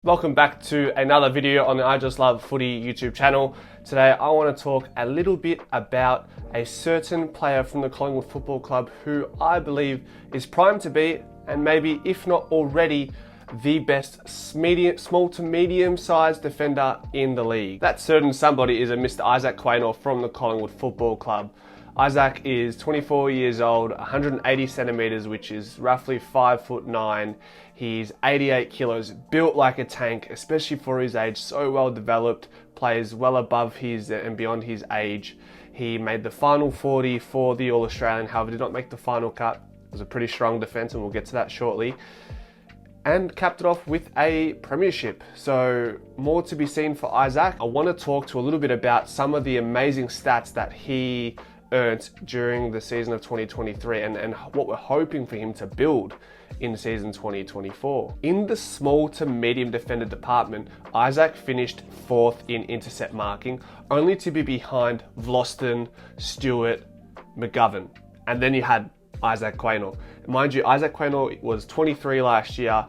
Welcome back to another video on the I Just Love Footy YouTube channel. Today I want to talk a little bit about a certain player from the Collingwood Football Club who I believe is primed to be, and maybe if not already, the best small to medium sized defender in the league. That certain somebody is a Mr. Isaac Quaynor from the Collingwood Football Club. Isaac is 24 years old, 180 centimeters, which is roughly 5'9". He's 88 kilos, built like a tank, especially for his age, so well developed, plays well above his and beyond his age. He made the final 40 for the All-Australian, however did not make the final cut. It was a pretty strong defense, and we'll get to that shortly. And capped it off with a premiership. So more to be seen for Isaac. I want to talk to a little bit about some of the amazing stats that he earned during the season of 2023 and what we're hoping for him to build in season 2024. In the small to medium defender department, Isaac finished 4th in intercept marking, only to be behind Vlosten, Stewart, McGovern. And then you had Isaac Quaynor. Mind you, Isaac Quaynor was 23 last year,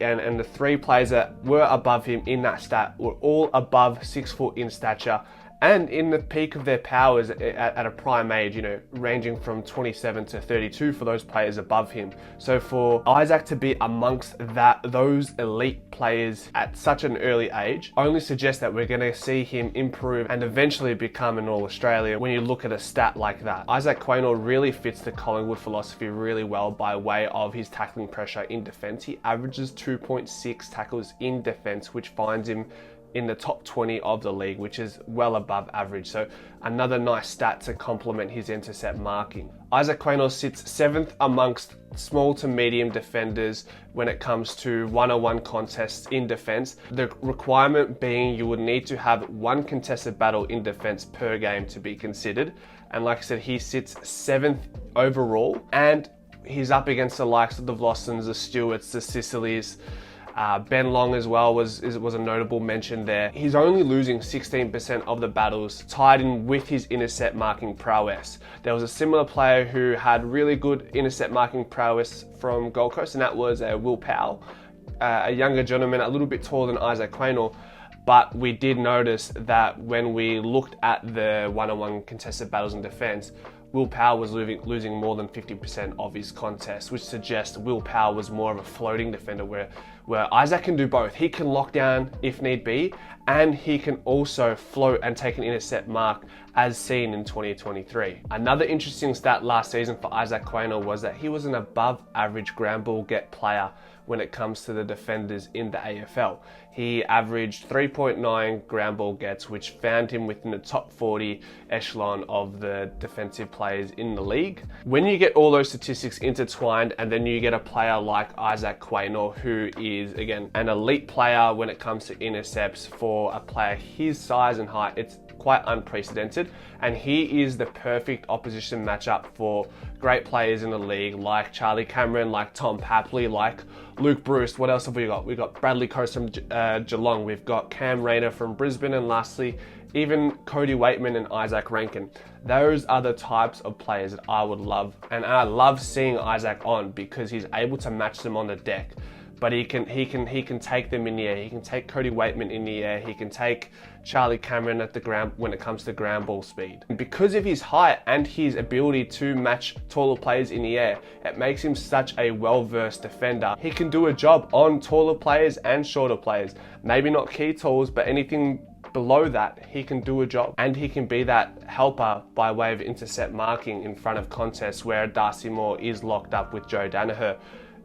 and the three players that were above him in that stat were all above 6 foot in stature and in the peak of their powers at a prime age, ranging from 27 to 32 for those players above him. So for Isaac to be amongst those elite players at such an early age only suggests that we're going to see him improve and eventually become an All-Australian when you look at a stat like that. Isaac Quaynor really fits the Collingwood philosophy really well by way of his tackling pressure in defence. He averages 2.6 tackles in defence, which finds him in the top 20 of the league, which is well above average. So another nice stat to complement his intercept marking. Isaac Quaynor sits 7th amongst small to medium defenders when it comes to one-on-one contests in defense. The requirement being you would need to have one contested battle in defense per game to be considered. And like I said, he sits 7th overall, and he's up against the likes of the Vlostens, the Stewarts, the Sicilies. Ben Long as well was a notable mention there. He's only losing 16% of the battles, tied in with his intercept marking prowess. There was a similar player who had really good intercept marking prowess from Gold Coast, and that was Will Powell, a younger gentleman, a little bit taller than Isaac Quaynor. But we did notice that when we looked at the one-on-one contested battles in defense, Will Powell was losing more than 50% of his contests, which suggests Will Powell was more of a floating defender where Isaac can do both. He can lock down if need be, and he can also float and take an intercept mark as seen in 2023. Another interesting stat last season for Isaac Quaynor was that he was an above average ground ball get player when it comes to the defenders in the AFL. He averaged 3.9 ground ball gets, which found him within the top 40 echelon of the defensive players in the league. When you get all those statistics intertwined, and then you get a player like Isaac Quaynor, who is, again, an elite player when it comes to intercepts for a player his size and height, it's quite unprecedented, and he is the perfect opposition matchup for great players in the league like Charlie Cameron, like Tom Papley, like Luke Bruce. What else have we got? We've got Bradley Coast from Geelong, we've got Cam Rayner from Brisbane, and lastly, even Cody Waitman and Isaac Rankin. Those are the types of players that I would love, and I love seeing Isaac on because he's able to match them on the deck. But he can take them in the air. He can take Cody Waitman in the air. He can take Charlie Cameron at the ground when it comes to ground ball speed. And because of his height and his ability to match taller players in the air, it makes him such a well-versed defender. He can do a job on taller players and shorter players. Maybe not key tools, but anything below that, he can do a job. And he can be that helper by way of intercept marking in front of contests where Darcy Moore is locked up with Joe Danaher.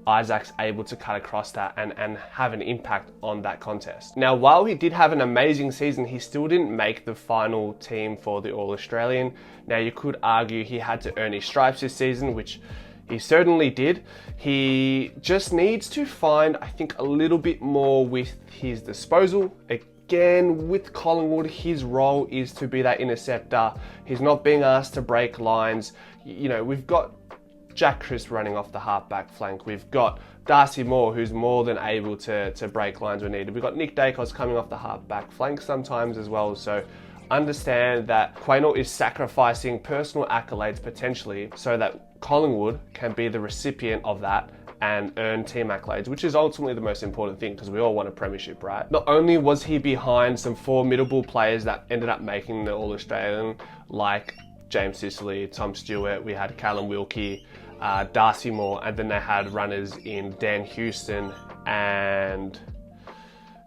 Isaac's able to cut across that and have an impact on that contest. Now, while he did have an amazing season, he still didn't make the final team for the All-Australian. Now, you could argue he had to earn his stripes this season, which he certainly did. He just needs to find, I think, a little bit more with his disposal. Again, with Collingwood, his role is to be that interceptor. He's not being asked to break lines. We've got Jack Crisp running off the half-back flank. We've got Darcy Moore, who's more than able to break lines when needed. We've got Nick Dacos coming off the half-back flank sometimes as well. So understand that Quaynor is sacrificing personal accolades potentially so that Collingwood can be the recipient of that and earn team accolades, which is ultimately the most important thing because we all want a premiership, right? Not only was he behind some formidable players that ended up making the All-Australian, like James Sicily, Tom Stewart, we had Callum Wilkie, Darcy Moore, and then they had runners in Dan Houston and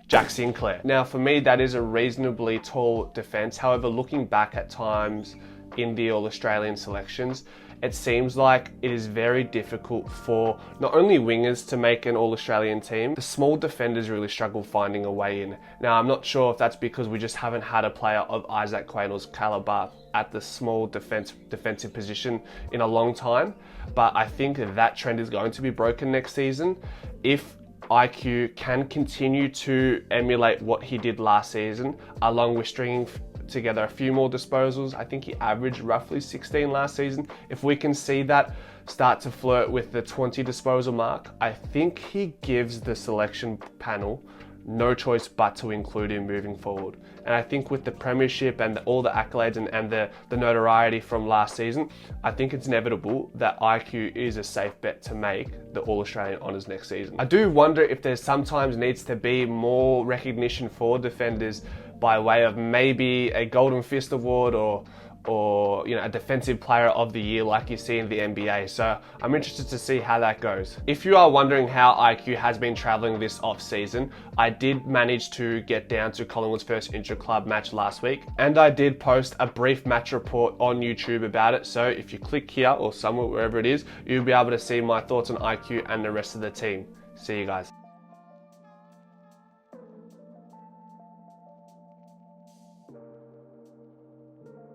Jack Sinclair. Now, for me, that is a reasonably tall defence. However, looking back at times in the All-Australian selections, it seems like it is very difficult for not only wingers to make an All-Australian team, the small defenders really struggle finding a way in. Now, I'm not sure if that's because we just haven't had a player of Isaac Quaynor's calibre at the small defensive position in a long time, but I think that trend is going to be broken next season if IQ can continue to emulate what he did last season, along with stringing together a few more disposals. I think he averaged roughly 16 last season. If we can see that start to flirt with the 20 disposal mark, I think he gives the selection panel no choice but to include him moving forward. And I think with the premiership and all the accolades and the notoriety from last season, I think it's inevitable that IQ is a safe bet to make the All-Australian honours next season. I do wonder if there sometimes needs to be more recognition for defenders by way of maybe a Golden Fist Award or a defensive player of the year like you see in the NBA. So I'm interested to see how that goes. If you are wondering how IQ has been traveling this off season, I did manage to get down to Collingwood's first intra-club match last week, and I did post a brief match report on YouTube about it. So if you click here or somewhere, wherever it is, you'll be able to see my thoughts on IQ and the rest of the team. See you guys.